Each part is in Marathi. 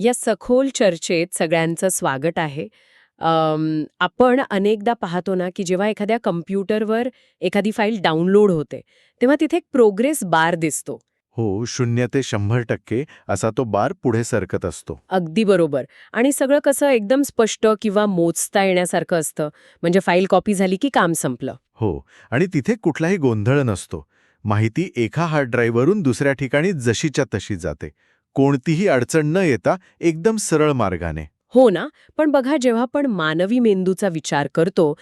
या सखोल चर्चेत सगळ्यांचं स्वागत आहे. आपण अनेकदा पाहतो ना, की जेव्हा एखाद्या कॉम्प्युटरवर एखादी फाईल डाउनलोड होते, तेव्हा तिथे एक प्रोग्रेस बार दिसतो. हो, 0 ते 100% असा तो बार पुढे सरकत असतो. अगदी बरोबर. आणि सगळं कसं एकदम स्पष्ट किंवा मोजता येण्यासारखं असतं. म्हणजे फाईल कॉपी झाली की काम संपलं. हो, आणि तिथे कुठलाही गोंधळ नसतो. माहिती एका हार्ड ड्राईव्हवरून दुसऱ्या ठिकाणी जशीच्या तशी जाते. कोणतीही अडचण न येता एकदम सरळ मार्गाने. हो ना, पण बघा जेव्हा आपण मानवी मेंदूचा विचार करतो,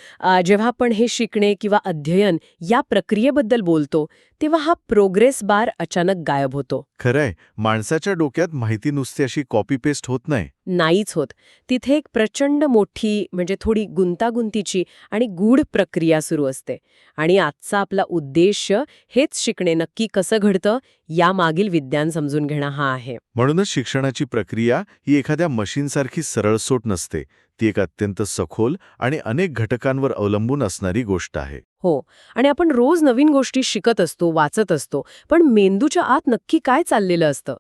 जेव्हा आपण हे शिकणे किंवा अध्ययन या प्रक्रियेबद्दल बोलतो, तेव्हा हा प्रोग्रेस बार अचानक गायब होतो. खरंय, माणसाच्या डोक्यात माहिती नुसती अशी कॉपी पेस्ट होत नाही. नाहीच होत. तिथे एक प्रचंड मोठी म्हणजे थोडी गुंतागुंतीची आणि गूढ प्रक्रिया सुरू असते. आणि आजचा आपला उद्देश हेच शिकणे नक्की कसं घडतं यामागील विज्ञान समजून घेणं हा आहे. म्हणूनच शिक्षणाची प्रक्रिया ही एखाद्या मशीनसारखी सरळसोट नसते. ती एक अत्यंत सखोल आणि अनेक घटकांवर अवलंबून असणारी गोष्ट आहे. हो. आणि आपण रोज नवीन गोष्टी शिकत असतो, वाचत असतो, पण मेंदूच्या आत नक्की काय चाललेलं असतं?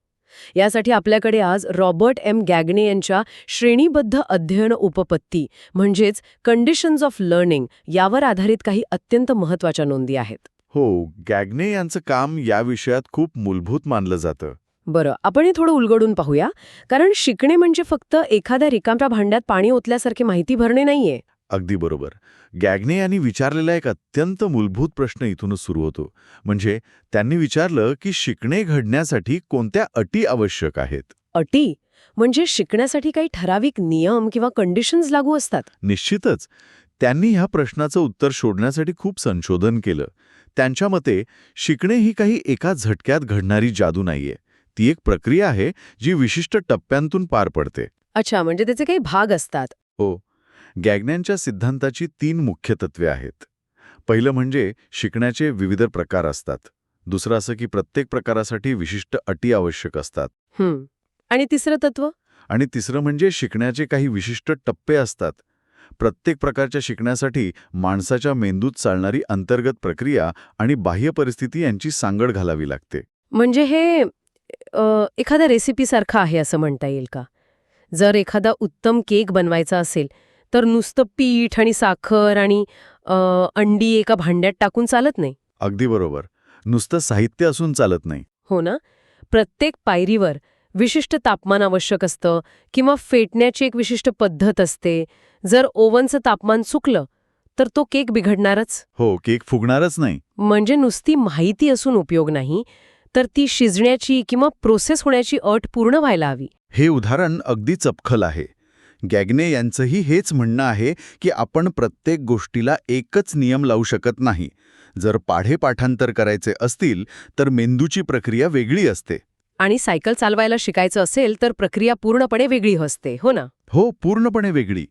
यासाठी आपल्याकडे आज रॉबर्ट एम गॅग्ने यांच्या श्रेणीबद्ध अध्ययन उपपत्ती म्हणजेच कंडिशन्स ऑफ लर्निंग यावर आधारित काही अत्यंत महत्त्वाच्या नोंदी आहेत. हो, गॅग्ने यांचं काम या विषयात खूप मूलभूत मानलं जातं. बरं, आपण हे थोडं उलगडून पाहूया. कारण शिकणे म्हणजे फक्त एखाद्या रिकाम्या भांड्यात पाणी ओतल्यासारखी माहिती भरणे नाहीये. अगदी बरोबर. गॅग्ने यांनी विचारलेला एक अत्यंत मूलभूत प्रश्न इथूनच सुरू होतो. म्हणजे त्यांनी विचारलं की शिकणे घडण्यासाठी कोणत्या अटी आवश्यक आहेत. अटी म्हणजे शिकण्यासाठी काही ठराविक नियम किंवा कंडिशन्स लागू असतात. निश्चितच. त्यांनी ह्या प्रश्नाचं उत्तर शोधण्यासाठी खूप संशोधन केलं. त्यांच्या मते शिकणे ही काही एका झटक्यात घडणारी जादू नाहीये. ती एक प्रक्रिया आहे जी विशिष्ट टप्प्यांतून पार पडते. अच्छा, म्हणजे त्याचे काही भाग असतात. हो. गॅग्न्यांच्या सिद्धांताची 3 मुख्य तत्वे आहेत. पहिलं म्हणजे शिकण्याचे विविध प्रकार असतात. दुसरं असं की प्रत्येक प्रकारासाठी विशिष्ट अटी आवश्यक असतात. आणि तिसरं तत्व? आणि तिसरं म्हणजे शिकण्याचे काही विशिष्ट टप्पे असतात. प्रत्येक प्रकारच्या शिकण्यासाठी माणसाच्या मेंदूत चालणारी अंतर्गत प्रक्रिया आणि बाह्य परिस्थिती यांची सांगड घालावी लागते. म्हणजे हे एखाद्या रेसिपीसारखं आहे असं म्हणता येईल का? जर एखादा उत्तम केक बनवायचा असेल, तर नुसतं पीठ आणि साखर आणि अंडी एका भांड्यात टाकून चालत नाही. अगदी बरोबर. नुसतं साहित्य असून चालत नाही. हो ना? प्रत्येक पायरीवर विशिष्ट तापमान आवश्यक असतं किंवा फेटण्याची एक विशिष्ट पद्धत असते. जर ओव्हनचं तापमान चुकलं, तर तो केक बिघडणारच. हो, केक फुगणारच नाही. म्हणजे नुसती माहिती असून उपयोग नाही, तर ती शिजण्याची किंवा प्रोसेस होण्याची अट पूर्ण व्हायला हवी. हे उदाहरण अगदी चपखल आहे. गॅग्ने यांचंही हेच म्हणणं आहे की आपण प्रत्येक गोष्टीला एकच नियम लावू शकत नाही. जर पाढे-पाठांतर करायचे असतील तर मेंदूची प्रक्रिया वेगळी असते. आणि सायकल चालवायला शिकायचं असेल तर प्रक्रिया पूर्णपणे वेगळी असते, हो ना? हो, पूर्णपणे वेगळी.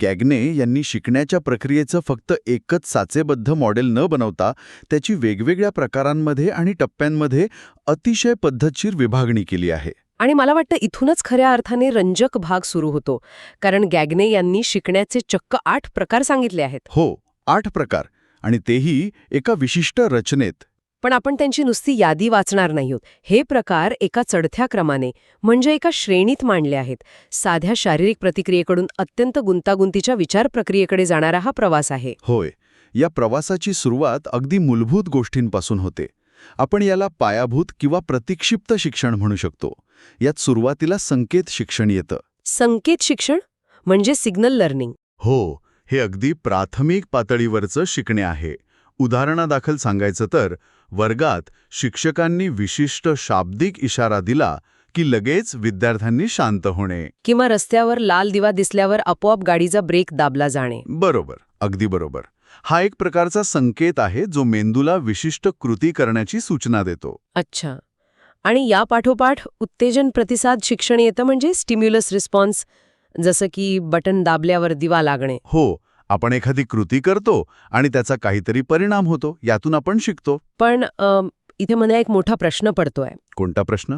गॅग्ने यांनी शिकण्याच्या प्रक्रियेचं फक्त एकच साचेबद्ध मॉडेल न बनवता त्याची वेगवेगळ्या प्रकारांमध्ये आणि टप्प्यांमध्ये अतिशय पद्धतशीर विभागणी केली आहे. आणि मला वाटतं इथूनच खऱ्या अर्थाने रंजक भाग सुरू होतो. कारण गॅग्ने यांनी शिकण्याचे चक्क 8 प्रकार सांगितले आहेत. हो, 8 प्रकार, आणि तेही एका विशिष्ट रचनेत. पण आपण त्यांची नुसती यादी वाचणार नाही आहोत. हे प्रकार एका चढत्या क्रमाने म्हणजे एका श्रेणीत मांडले आहेत. साध्या शारीरिक प्रतिक्रियेकडून अत्यंत गुंतागुंतीच्या विचार प्रक्रियेकडे जाणारा हा प्रवास आहे. होय, या प्रवासाची सुरुवात अगदी मूलभूत गोष्टींपासून होते. आपण याला पायाभूत किंवा प्रतिक्षिप्त शिक्षण म्हणू शकतो. यात सुरुवातीला संकेत शिक्षण येतं. संकेत शिक्षण म्हणजे सिग्नल लर्निंग. हो, हे अगदी प्राथमिक पातळीवरचं शिकणे आहे. उदाहरणादाखल सांगायचं तर वर्गात शिक्षकांनी विशिष्ट शाब्दिक इशारा दिला की लगेच विद्यार्थ्यांनी शांत होणे. किंवा रस्त्यावर लाल दिवा दिसल्यावर आपोआप गाडीचा ब्रेक दाबला जाणे. बरोबर, अगदी बरोबर. हा एक प्रकारचा संकेत आहे जो मेंदूला विशिष्ट कृती करण्याची सूचना देतो. अच्छा. आणि या पाठोपाठ उत्तेजन प्रतिसाद शिक्षण येतं म्हणजे स्टिम्युलस रिस्पॉन्स, जसं की बटन दाबल्यावर दिवा लागणे. हो, आपण एखादी कृती करतो आणि त्याचा काहीतरी परिणाम होतो, यातून आपण शिकतो. पण इथे मला एक मोठा प्रश्न पडतोय. कोणता प्रश्न?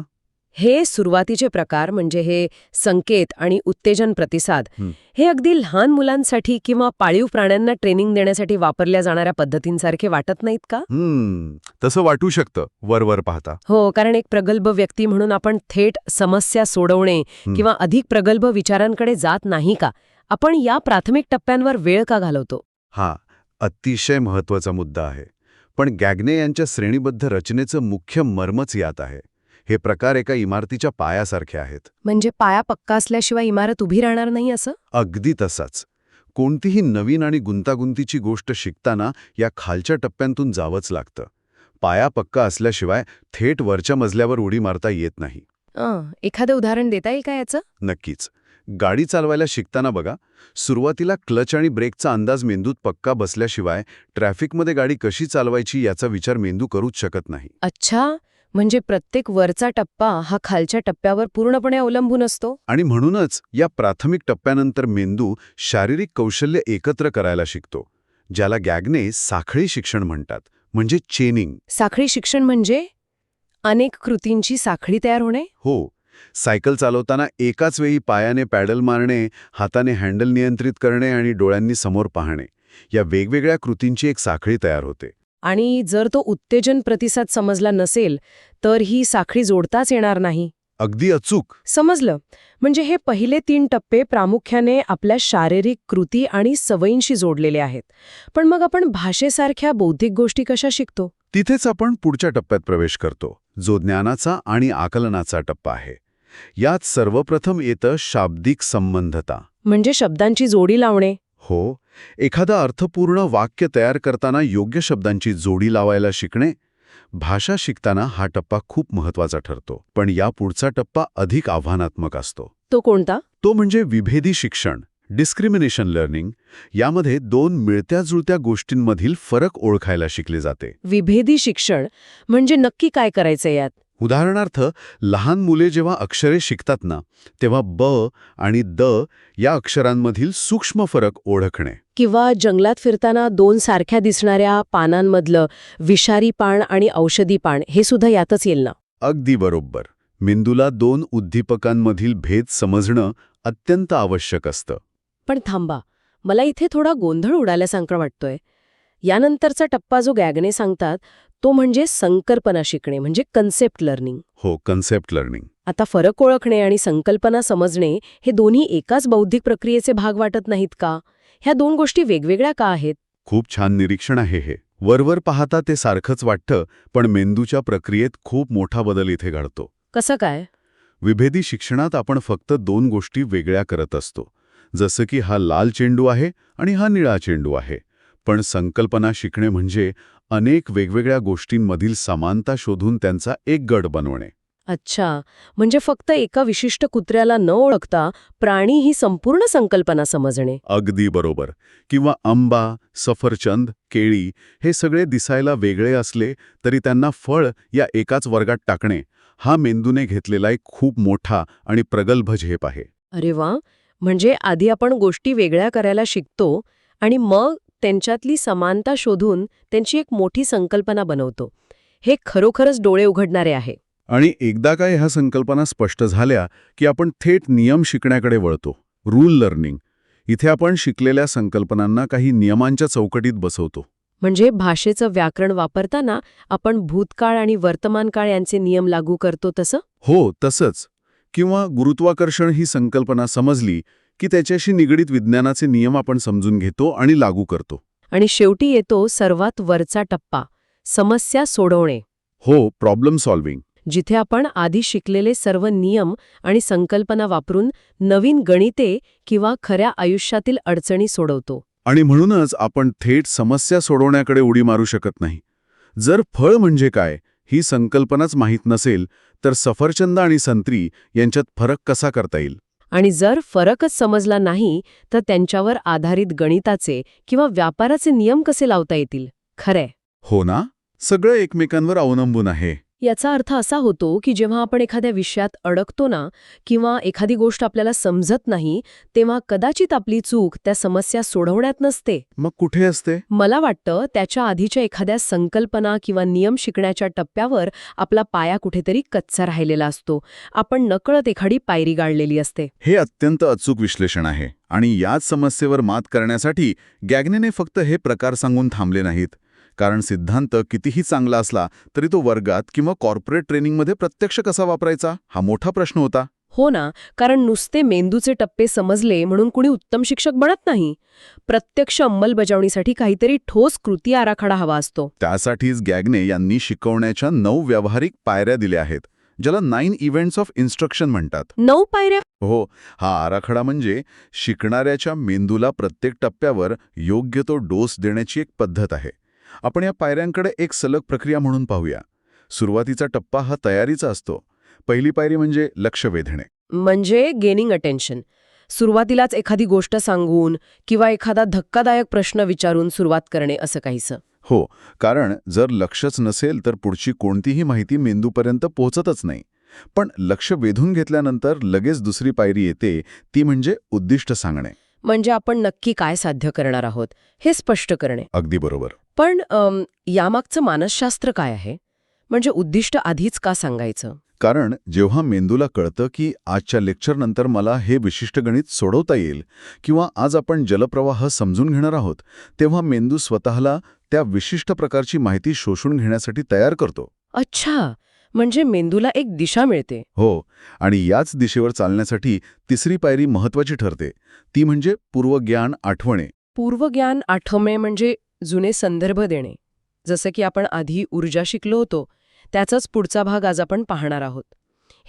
हे सुरुवातीचे प्रकार म्हणजे हे संकेत आणि उत्तेजन प्रतिसाद हं. हे अगदी लहान मुलांसाठी किंवा पाळीव प्राण्यांना ट्रेनिंग देण्यासाठी वापरल्या जाणाऱ्या पद्धतींसारखे वाटत नाहीत का? तसं वाटू शकतं वरवर पाहता. हो, कारण एक प्रगल्भ व्यक्ती म्हणून आपण थेट समस्या सोडवणे किंवा अधिक प्रगल्भ विचारांकडे जात नाही का? आपण या प्राथमिक टप्प्यांवर वेळ का घालवतो? हा अतिशय महत्वाचा मुद्दा आहे. पण गॅग्ने यांच्या श्रेणीबद्ध रचनेचं मुख्य मर्मच यात आहे. हे प्रकार एका इमारतीच्या पायासारखे आहेत. म्हणजे पाया पक्का असल्याशिवाय इमारत उभी राहणार नाही असं? अगदी तसाच. कोणतीही नवीन आणि गुंतागुंतीची गोष्ट शिकताना या खालच्या टप्प्यांतून जावंच लागतं. पाया पक्का असल्याशिवाय थेट वरच्या मजल्यावर उडी मारता येत नाही. एखादं उदाहरण देता येईल का याचं? नक्कीच. गाडी चालवायला शिकताना बघा, सुरुवातीला क्लच आणि ब्रेकचा अंदाज मेंदूत पक्का बसल्याशिवाय ट्रॅफिकमध्ये गाडी कशी चालवायची याचा विचार मेंदू करूच शकत नाही. अच्छा, म्हणजे प्रत्येक वरचा टप्पा हा खालच्या टप्प्यावर पूर्णपणे अवलंबून असतो? आणि म्हणूनच या प्राथमिक टप्प्यानंतर मेंदू शारीरिक कौशल्य एकत्र करायला शिकतो, ज्याला गॅग्ने साखळी शिक्षण म्हणतात, म्हणजे चेनिंग. साखळी शिक्षण म्हणजे अनेक कृतींची साखळी तयार होणे? हो. सायकल चालवताना एकाच वेळी पायाने पॅडल मारणे, हाताने हँडल नियंत्रित करणे आणि डोळ्यांनी समोर पाहणे, या वेगवेगळ्या कृतींची एक साखळी तयार होते. आणि जर तो उत्तेजन प्रतिसाद समजला नसेल तर ही साखळी जोडताच येणार नाही. अगदी अचूक. समजलं. म्हणजे हे पहिले 3 टप्पे प्रामुख्याने आपल्या शारीरिक कृती आणि सवयींशी जोडलेले आहेत. पण मग आपण भाषेसारख्या बौद्धिक गोष्टी कशा शिकतो? तिथेच आपण पुढच्या टप्प्यात प्रवेश करतो, जो ज्ञानाचा आणि आकलनाचा टप्पा आहे. यात सर्वप्रथम येतं शाब्दिक संबंधता. म्हणजे शब्दांची जोडी लावणे. हो, एखादं अर्थपूर्ण वाक्य तयार करताना योग्य शब्दांची जोडी लावायला शिकणे. भाषा शिकताना हा टप्पा खूप महत्वाचा ठरतो. पण या पुढचा टप्पा अधिक आव्हानात्मक असतो. तो कोणता? तो म्हणजे विभेदी शिक्षण, डिस्क्रिमिनेशन लर्निंग. यामध्ये 2 मिळत्या-जुळत्या गोष्टींमधील फरक ओळखायला शिकले जाते. विभेदी शिक्षण म्हणजे नक्की काय करायचं यात? उदाहरणार्थ, लहान मुले जेव्हा अक्षरे शिकतात ना, तेव्हा ब आणि द या अक्षरांमधील सूक्ष्म फरक ओळखणे. किंवा जंगलात फिरताना 2 सारख्या दिसणाऱ्या पानांमधलं विषारी पान आणि औषधी पान हे सुद्धा यातच येईल ना? अगदी बरोबर. मेंदूला 2 उद्दीपकांमधील भेद समजणं अत्यंत आवश्यक असतं. पण थांबा, मला इथे थोडा गोंधळ उडाल्यासारखं वाटतोय. यानंतरचा टप्पा जो गॅग्ने सांगतात तो म्हणजे संकल्पना शिकणे, म्हणजे कन्सेप्ट लर्निंग. हो, कन्सेप्ट लर्निंग. आता फरक ओळखणे आणि संकल्पना समजणे हे दोन्ही एकाच बौद्धिक प्रक्रियेचे भाग वाटत नाहीत का? ह्या 2 गोष्टी वेगवेगळ्या का आहेत? खूप छान निरीक्षण आहे हे. वरवर पाहता ते सारखंच वाटतं, पण मेंदूच्या प्रक्रियेत खूप मोठा बदल इथे घडतो. कसं काय? विभेदी शिक्षणात आपण फक्त 2 गोष्टी वेगळ्या करत असतो, जसं की हा लाल चेंडू आहे आणि हा निळा चेंडू आहे. पण संकल्पना शिकणे म्हणजे अनेक वेगवेगळ्या गोष्टींमधील समानता शोधून त्यांचा एक गट बनवणे. अच्छा, म्हणजे फक्त एका विशिष्ट कुत्र्याला न ओळखता प्राणी ही संपूर्ण संकल्पना समजणे. अगदी बरोबर. किंवा आंबा, सफरचंद, केळी हे सगळे दिसायला वेगळे असले तरी त्यांना फळ या एकाच वर्गात टाकणे, हा मेंदूने घेतलेला एक खूप मोठा आणि प्रगल्भ झेप आहे. अरे वा, म्हणजे आधी आपण गोष्टी वेगळ्या करायला शिकतो आणि मग त्यांच्यातली समानता शोधून त्यांची एक मोठी संकल्पना बनवतो. हे खरोखरच डोळे उघडणारे आहे. आणि एकदा काय ह्या संकल्पना स्पष्ट झाल्या की आपण थेट नियम शिकण्याकडे वळतो. Rule learning. इथे आपण शिकलेल्या संकल्पनांना काही नियमांच्या चौकटीत बसवतो. म्हणजे भाषेचं व्याकरण वापरताना आपण भूतकाळ आणि वर्तमानकाळ यांचे नियम लागू करतो तसं? हो, तसंच. किंवा गुरुत्वाकर्षण ही संकल्पना समजली की त्याच्याशी निगडीत विज्ञानाचे नियम आपण समजून घेतो आणि लागू करतो. आणि शेवटी येतो सर्वात वरचा टप्पा, समस्या सोडवणे. हो, प्रॉब्लेम सॉल्व्हिंग. जिथे आपण आधी शिकलेले सर्व नियम आणि संकल्पना वापरून नवीन गणिते किंवा खऱ्या आयुष्यातील अडचणी सोडवतो. आणि म्हणूनच आपण थेट समस्या सोडवण्याकडे उडी मारू शकत नाही. जर फळ म्हणजे काय ही संकल्पनाच माहीत नसेल तर सफरचंद आणि संत्री यांच्यात फरक कसा करता येईल? आणि जर फरकच समजला नाही तर त्यांच्यावर आधारित गणिताचे किंवा व्यापाराचे नियम कसे लावता येतील? खरंय. हो ना? सगळं एकमेकांवर अवलंबून आहे. याचा अर्थ असा होतो की जेव्हा आपण एखाद्या विषयात अडकतो ना किंवा एखादी गोष्ट आपल्याला समजत नाही तेव्हा कदाचित आपली चूक त्या समस्या सोडवण्यात नसते. मग कुठे असते? मला वाटतं त्याच्या आधीच्या एखाद्या संकल्पना किंवा नियम शिकण्याच्या टप्प्यावर आपला पाया कुठेतरी कच्चा राहिलेला असतो. आपण नकळत एखादी पायरी गाडलेली असते. हे अत्यंत अचूक विश्लेषण आहे आणि याच समस्येवर मात करण्यासाठी गॅग्नेने फक्त हे प्रकार सांगून थांबले नाहीत. कारण सिद्धांत कितीही चांगला असला तरी तो वर्गात किंवा कॉर्पोरेट ट्रेनिंगमध्ये प्रत्यक्ष कसा वापरायचा हा मोठा प्रश्न होता. हो ना, कारण नुसते मेंदूचे टप्पे समजले म्हणून कुणी उत्तम शिक्षक बनत नाही. प्रत्यक्ष अंमलबजावणीसाठी काहीतरी ठोस कृती आराखडा हवा असतो. त्यासाठीच गॅग्ने यांनी शिकवण्याच्या 9 व्यावहारिक पायऱ्या दिल्या आहेत, ज्याला 9 इव्हेंट्स ऑफ इन्स्ट्रक्शन म्हणतात. 9 पायऱ्या? हो, हा आराखडा म्हणजे शिकणाऱ्याच्या मेंदूला प्रत्येक टप्प्यावर योग्य तो डोस देण्याची एक पद्धत आहे. आपण या पायऱ्यांकडे एक सलग प्रक्रिया म्हणून पाहूया. सुरुवातीचा टप्पा हा तयारीचा असतो. पहिली पायरी म्हणजे लक्ष वेधणे. म्हणजे गेनिंग अटेन्शन. सुरुवातीलाच एखादी गोष्ट सांगून किंवा एखादा धक्कादायक प्रश्न विचारून सुरुवात करणे असं काहीसं. हो, कारण जर लक्षच नसेल तर पुढची कोणतीही माहिती मेंदूपर्यंत पोहोचतच नाही. पण लक्ष वेधून घेतल्यानंतर लगेच दुसरी पायरी येते, ती म्हणजे उद्दिष्ट सांगणे. म्हणजे आपण नक्की काय साध्य करणार आहोत हे स्पष्ट करणे. अगदी बरोबर. पण यामागचं मानसशास्त्र काय आहे? म्हणजे उद्दिष्ट आधीच का सांगायचं? कारण जेव्हा मेंदूला कळतं की आजच्या लेक्चरनंतर मला हे विशिष्ट गणित सोडवता येईल किंवा आज आपण जलप्रवाह समजून घेणार आहोत, तेव्हा मेंदू स्वतःला त्या विशिष्ट प्रकारची माहिती शोषून घेण्यासाठी तयार करतो. अच्छा, म्हणजे मेंदूला एक दिशा मिळते. हो, आणि याच दिशेवर चालण्यासाठी तिसरी पायरी महत्वाची ठरते. ती म्हणजे पूर्वज्ञान आठवणे. पूर्वज्ञान आठवणे म्हणजे जुने संदर्भ देणे. जसं की आपण आधी ऊर्जा शिकलो होतो त्याचाच पुढचा भाग आज आपण पाहणार आहोत.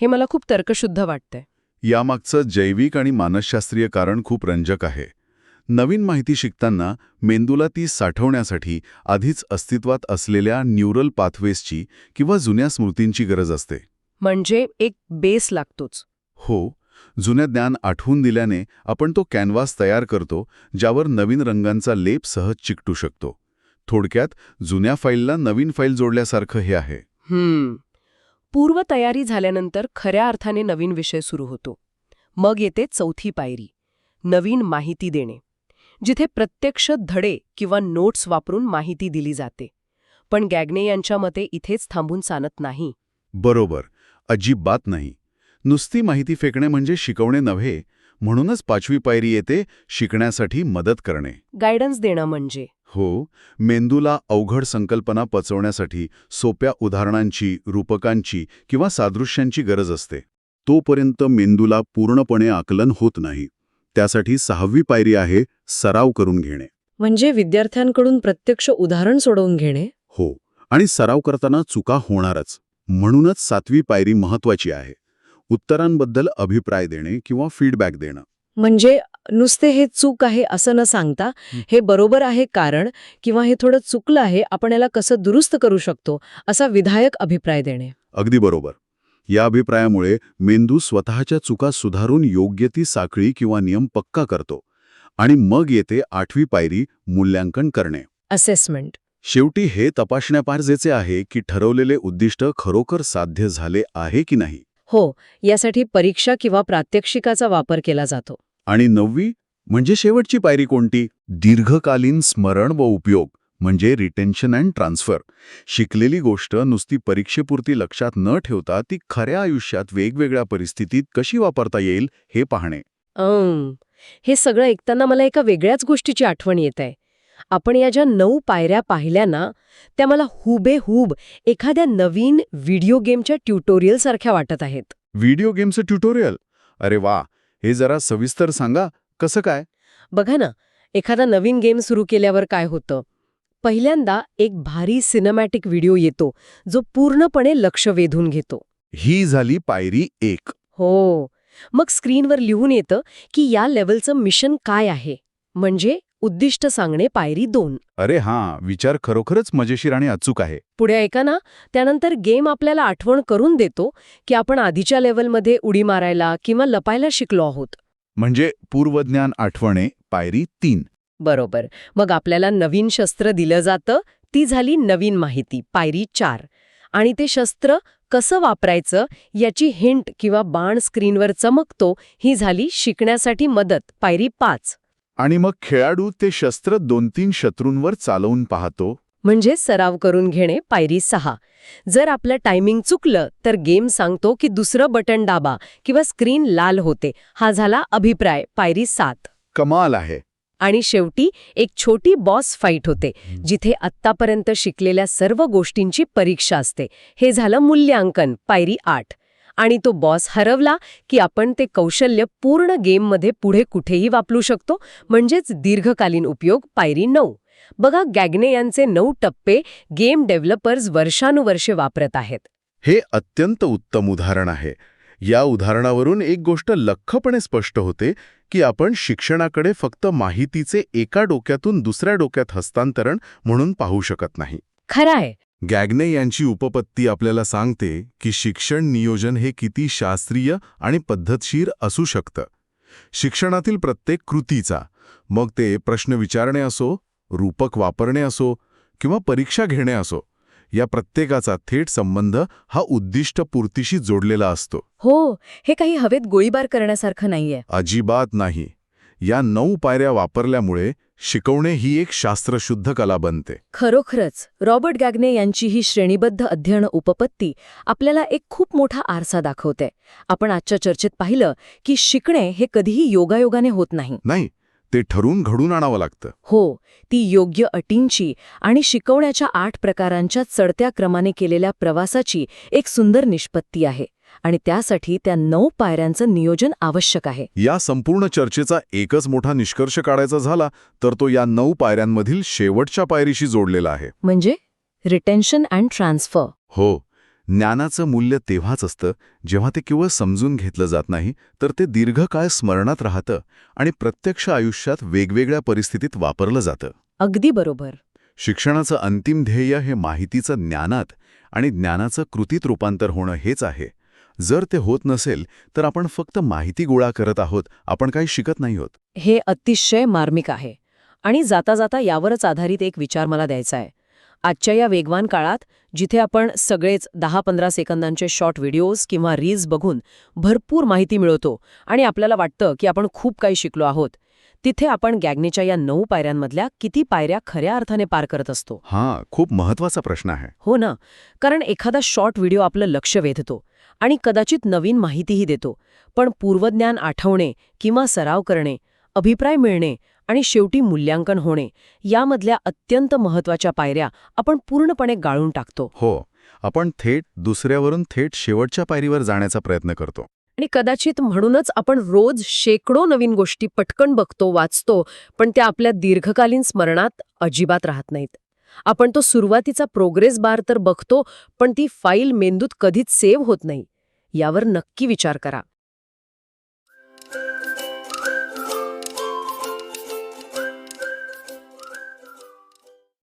हे मला खूप तर्कशुद्ध वाटतंय. यामागचं जैविक आणि मानसशास्त्रीय कारण खूप रंजक आहे. नवीन माहिती शिकताना मेंदूला ती साठवण्यासाठी आधीच अस्तित्वात असलेल्या न्यूरल पाथवेजची किंवा जुन्या स्मृतींची गरज असते. म्हणजे एक बेस लागतोच. हो, जुन्या ज्ञान आठवून दिल्याने आपण तो कॅनव्हास तयार करतो, ज्यावर नवीन रंगांचा लेप सहज चिकटू शकतो. थोडक्यात जुन्या फाईलला नवीन फाईल जोडल्यासारखं हे आहे. पूर्वतयारी झाल्यानंतर खऱ्या अर्थाने नवीन विषय सुरू होतो. मग येते चौथी पायरी, नवीन माहिती देणे, जिथे प्रत्यक्ष धडे किंवा नोट्स वापरून माहिती दिली जाते. पण गॅग्ने यांच्या मते इथेच थांबून चालत नाही. बरोबर, अजिबात नाही. नुसती माहिती फेकणे म्हणजे शिकवणे नव्हे. म्हणूनच 5वी पायरी येते शिकण्यासाठी मदत करणे. गायडन्स देणं म्हणजे. हो, मेंदूला अवघड संकल्पना पचवण्यासाठी सोप्या उदाहरणांची, रूपकांची किंवा सादृश्यांची गरज असते. तोपर्यंत मेंदूला पूर्णपणे आकलन होत नाही. त्यासाठी 6वी पायरी आहे सराव करून घेणे. म्हणजे विद्यार्थ्यांकडून प्रत्यक्ष उदाहरण सोडवून घेणे. हो, आणि सराव करताना चुका होणारच. म्हणूनच 7वी पायरी महत्वाची आहे. उत्तरांबद्दल अभिप्राय देणे किंवा फीडबॅक देणं. म्हणजे नुसते हे चूक आहे असं न सांगता हे बरोबर आहे कारण किंवा हे थोडं चुकलं आहे आपण याला कसं दुरुस्त करू शकतो असा विधायक अभिप्राय देणे. अगदी बरोबर. या अभिप्रायामुळे मेंदू स्वतःच्या चुका सुधारून योग्य ती साखळी किंवा नियम पक्का करतो. आणि मग येते 8वी पायरी, मूल्यांकन करणे. असेसमेंट. शेवटी हे तपासण्यापारजेचे आहे की ठरवलेले उद्दिष्ट खरोखर साध्य झाले आहे की नाही. हो, यासाठी परीक्षा किंवा प्रात्यक्षिकाचा वापर केला जातो. आणि 9वी म्हणजे शेवटची पायरी कोणती? दीर्घकालीन स्मरण व उपयोग, म्हणजे रिटेन्शन अँड ट्रान्सफर. शिकलेली गोष्ट नुसती परीक्षेपुरती लक्षात न ठेवता ती खऱ्या आयुष्यात वेगवेगळ्या परिस्थितीत कशी वापरता येईल हे पाहणे. हे सगळं ऐकताना मला एका वेगळ्याच गोष्टीची आठवण येत आहे. आपण या ज्या 9 पायऱ्या पाहिल्या ना त्या मला हुबेहूब एखाद्या नवीन व्हिडिओ गेमच्या ट्युटोरियल सारख्या वाटत आहेत. व्हिडिओ गेमचं ट्युटोरियल? अरे वा, हे जरा सविस्तर सांगा. कसं काय? बघा ना, एखादा नवीन गेम सुरू केल्यावर काय होतं? पहिल्यांदा एक भारी सिनेमॅटिक व्हिडिओ येतो जो पूर्णपणे लक्ष वेधून घेतो. ही झाली पायरी 1. हो, मग स्क्रीनवर लिहून येतं की या लेव्हलचं मिशन काय आहे, म्हणजे उद्दिष्ट सांगणे पायरी 2. अरे हां, विचार खरोखरच मजेशीर आणि अचूक आहे. पुढे ऐका ना, त्यानंतर गेम आपल्याला आठवण करून देतो की आपण आधीच्या लेव्हलमध्ये उडी मारायला किंवा लपायला शिकलो आहोत. म्हणजे पूर्वज्ञान आठवणे पायरी 3. बरोबर. मग आपल्याला नवीन शस्त्र दिलं जातं, ती झाली नवीन माहिती पायरी 4. आणि ते शस्त्र कसं वापरायचं याची हिंट किंवा बाण स्क्रीनवर चमकतो, ही झाली शिकण्यासाठी मदत, पायरी 5. आणि मग खेळाडू ते शस्त्र 2-3 शत्रूंवर चालवून पाहतो. म्हणजे सराव करून घेणे, पायरी 6. जर आपलं टायमिंग चुकलं तर गेम सांगतो की दुसरं बटन दाबा किंवा स्क्रीन लाल होते. हा झाला अभिप्राय, पायरी 7. कमाल आहे. आणि शेवटी एक छोटी बॉस फाईट होते, जिथे आत्तापर्यंत शिकलेल्या सर्व गोष्टींची परीक्षा असते. हे झालं मूल्यांकन, पायरी 8. आणि तो बॉस हरवला की आपण ते कौशल्य पूर्ण गेममध्ये पुढे कुठेही वापरू शकतो, म्हणजेच दीर्घकालीन उपयोग, पायरी 9. बघा, गॅग्ने यांचे 9 टप्पे गेम डेव्हलपर्स वर्षानुवर्षे वापरत आहेत. हे अत्यंत उत्तम उदाहरण आहे. या उदाहरणावरून एक गोष्ट लख्खपणे स्पष्ट होते की आपण शिक्षणाकडे फक्त माहितीचे एका डोक्यातून दुसऱ्या डोक्यात हस्तांतरण म्हणून पाहू शकत नाही. खरं आहे. गॅग्ने यांची उपपत्ती आपल्याला सांगते की शिक्षण नियोजन हे किती शास्त्रीय आणि पद्धतशीर असू शकतं. शिक्षणातील प्रत्येक कृतीचा, मग ते प्रश्न विचारणे असो, रूपक वापरणे असो किंवा परीक्षा घेणे असो, या प्रत्येकाचा थेट संबंध हा उद्दिष्टपूर्तीशी जोडलेला असतो. हो, हे काही हवेत गोळीबार करण्यासारखं नाहीये. अजिबात नाही. या 9 पायऱ्या वापरल्यामुळे शिकवणे ही एक शास्त्रशुद्ध कला बनते. खरोखरच रॉबर्ट गॅग्ने यांची ही श्रेणीबद्ध अध्ययन उपपत्ती आपल्याला एक खूप मोठा आरसा दाखवते. आपण आजच्या चर्चेत पाहिलं की शिकणे हे कधीही योगायोगाने होत नाही. नाही, ते ठरवून घडून आणावं लागतं. हो, ती योग्य अटींची आणि शिकवण्याच्या 8 प्रकारांच्या चढत्या क्रमाने केलेल्या प्रवासाची एक सुंदर निष्पत्ती आहे. आणि त्यासाठी त्या 9 पायऱ्यांचं नियोजन आवश्यक आहे. या संपूर्ण चर्चेचा एकच मोठा निष्कर्ष काढायचा झाला तर तो या 9 पायऱ्यांमधील शेवटच्या पायरीशी जोडलेला आहे. म्हणजे रिटेन्शन अँड ट्रान्सफर. हो, ज्ञानाचं मूल्य तेव्हाच असतं जेव्हा ते केवळ समजून घेतलं जात नाही, तर ते दीर्घकाळ स्मरणात राहतं आणि प्रत्यक्ष आयुष्यात वेगवेगळ्या परिस्थितीत वापरलं जातं. अगदी बरोबर. शिक्षणाचं अंतिम ध्येय हे माहितीचं ज्ञानात आणि ज्ञानाचं कृतीत रूपांतर होणं हेच आहे. जर ते होत नसेल तर आपण फक्त माहिती गोळा करत आहोत, आपण काही शिकत नाही आहोत. हे अतिशय मार्मिक आहे. आणि जाता जाता यावरच आधारित एक विचार मला द्यायचा आहे. आजच्या या वेगवान काळात जिथे आपण सगळेच 10-15 सेकंदांचे शॉर्ट व्हिडिओज किंवा रील्स बघून भरपूर माहिती मिळवतो आणि आपल्याला वाटतं की आपण खूप काही शिकलो आहोत, तिथे आपण गॅग्नेच्या या 9 पायऱ्यांमधल्या किती पायऱ्या खऱ्या अर्थाने पार करत असतो? हां, खूप महत्वाचा प्रश्न आहे. हो ना, कारण एखादा शॉर्ट व्हिडिओ आपलं लक्ष वेधतो आणि कदाचित नवीन माहितीही देतो, पण पूर्वज्ञान आठवणे किंवा सराव करणे, अभिप्राय मिळणे आणि शेवटी मूल्यांकन होणे, यामधल्या अत्यंत महत्वाच्या पायऱ्या आपण पूर्णपणे गाळून टाकतो. हो, आपण दुसऱ्यावरून थेट शेवटच्या पायरीवर जाण्याचा प्रयत्न करतो. आणि कदाचित म्हणूनच आपण रोज शेकडो नवीन गोष्टी पटकन बघतो, वाचतो, पण त्या आपल्या दीर्घकालीन स्मरणात अजिबात राहत नाहीत. आपण तो सुरुवातीचा प्रोग्रेस बार तर बघतो, पण ती फाईल मेंदूत कधीच सेव्ह होत नाही. यावर नक्की विचार करा.